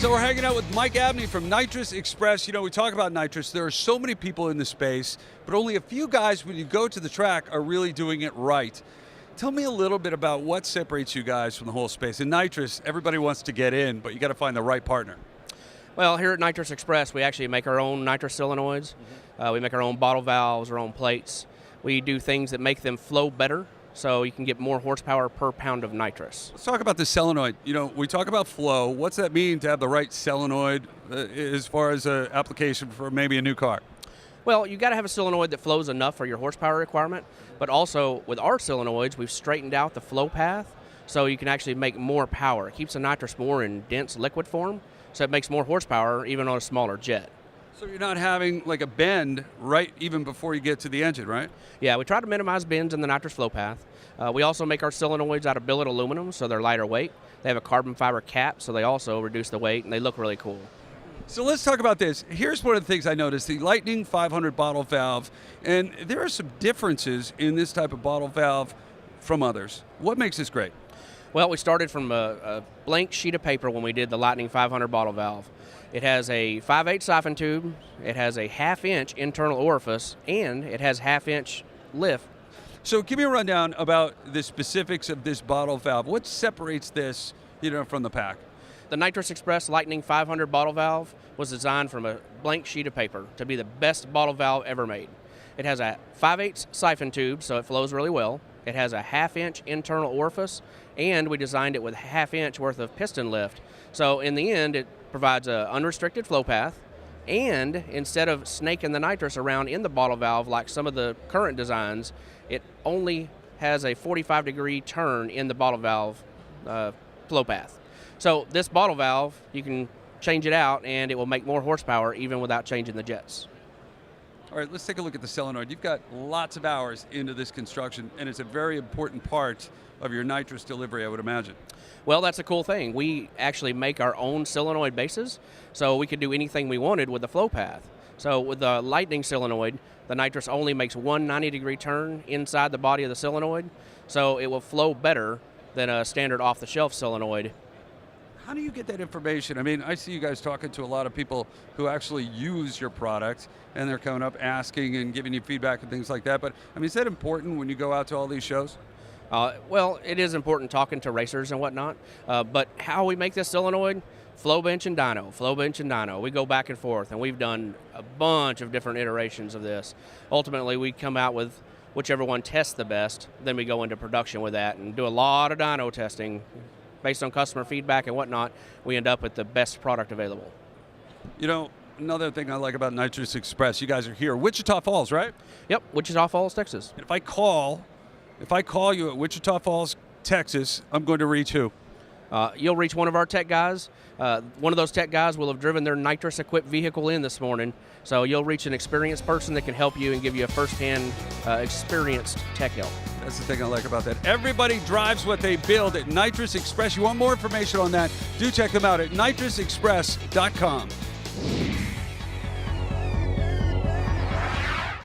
So we're hanging out with Mike Abney from Nitrous Express. You know, we talk about nitrous. There are so many people in the space, but only a few guys, when you go to the track, are really doing it right. Tell me a little bit about what separates you guys from the whole space. In nitrous, everybody wants to get in, but you got to find the right partner. Well, here at Nitrous Express, we actually make our own nitrous solenoids. We make our own bottle valves, our own plates. We do things that make them flow better, so you can get more horsepower per pound of nitrous. Let's talk about the solenoid. You know, we talk about flow. What's that mean to have the right solenoid as far as an application for maybe a new car? Well, you got to have a solenoid that flows enough for your horsepower requirement, but also with our solenoids, we've straightened out the flow path so you can actually make more power. It keeps the nitrous more in dense liquid form, so it makes more horsepower even on a smaller jet. So you're not having like a bend right even before you get to the engine, right? Yeah, we try to minimize bends in the nitrous flow path. We also make our solenoids out of billet aluminum, so they're lighter weight. They have a carbon fiber cap, so they also reduce the weight, and they look really cool. So let's talk about this. Here's one of the things I noticed, the Lightning 500 bottle valve, and there are some differences in this type of bottle valve from others. What makes this great? Well, we started from a blank sheet of paper when we did the Lightning 500 bottle valve. It has a 5/8 siphon tube, it has a 1/2 inch internal orifice, and it has 1/2 inch lift. So give me a rundown about the specifics of this bottle valve. What separates this, from the pack? The Nitrous Express Lightning 500 bottle valve was designed from a blank sheet of paper to be the best bottle valve ever made. It has a 5/8 siphon tube, so it flows really well. It has a 1/2 inch internal orifice, and we designed it with 1/2 inch worth of piston lift. So in the end, it provides an unrestricted flow path, and instead of snaking the nitrous around in the bottle valve like some of the current designs, it only has a 45-degree turn in the bottle valve flow path. So this bottle valve, you can change it out, and it will make more horsepower even without changing the jets. All right, let's take a look at the solenoid. You've got lots of hours into this construction, and it's a very important part of your nitrous delivery, I would imagine. Well, that's a cool thing. We actually make our own solenoid bases, so we could do anything we wanted with the flow path. So with the Lightning solenoid, the nitrous only makes one 90-degree turn inside the body of the solenoid, so it will flow better than a standard off-the-shelf solenoid. How do you get that information? I mean, I see you guys talking to a lot of people who actually use your product, and they're coming up asking and giving you feedback and things like that. But, I mean, is that important when you go out to all these shows? Well, it is important talking to racers and whatnot, but how we make this solenoid, flow bench and dyno, flow bench and dyno. We go back and forth, and we've done a bunch of different iterations of this. Ultimately, we come out with whichever one tests the best, then we go into production with that and do a lot of dyno testing. Based on customer feedback and whatnot, we end up with the best product available. You know, another thing I like about Nitrous Express, you guys are here, Wichita Falls, right? Yep, Wichita Falls, Texas. And if I call you at Wichita Falls, Texas, I'm going to reach who? You'll reach one of our tech guys. One of those tech guys will have driven their nitrous-equipped vehicle in this morning, so you'll reach an experienced person that can help you and give you a first-hand experienced tech help. That's the thing I like about that. Everybody drives what they build at Nitrous Express. You want more information on that? Do check them out at nitrousexpress.com.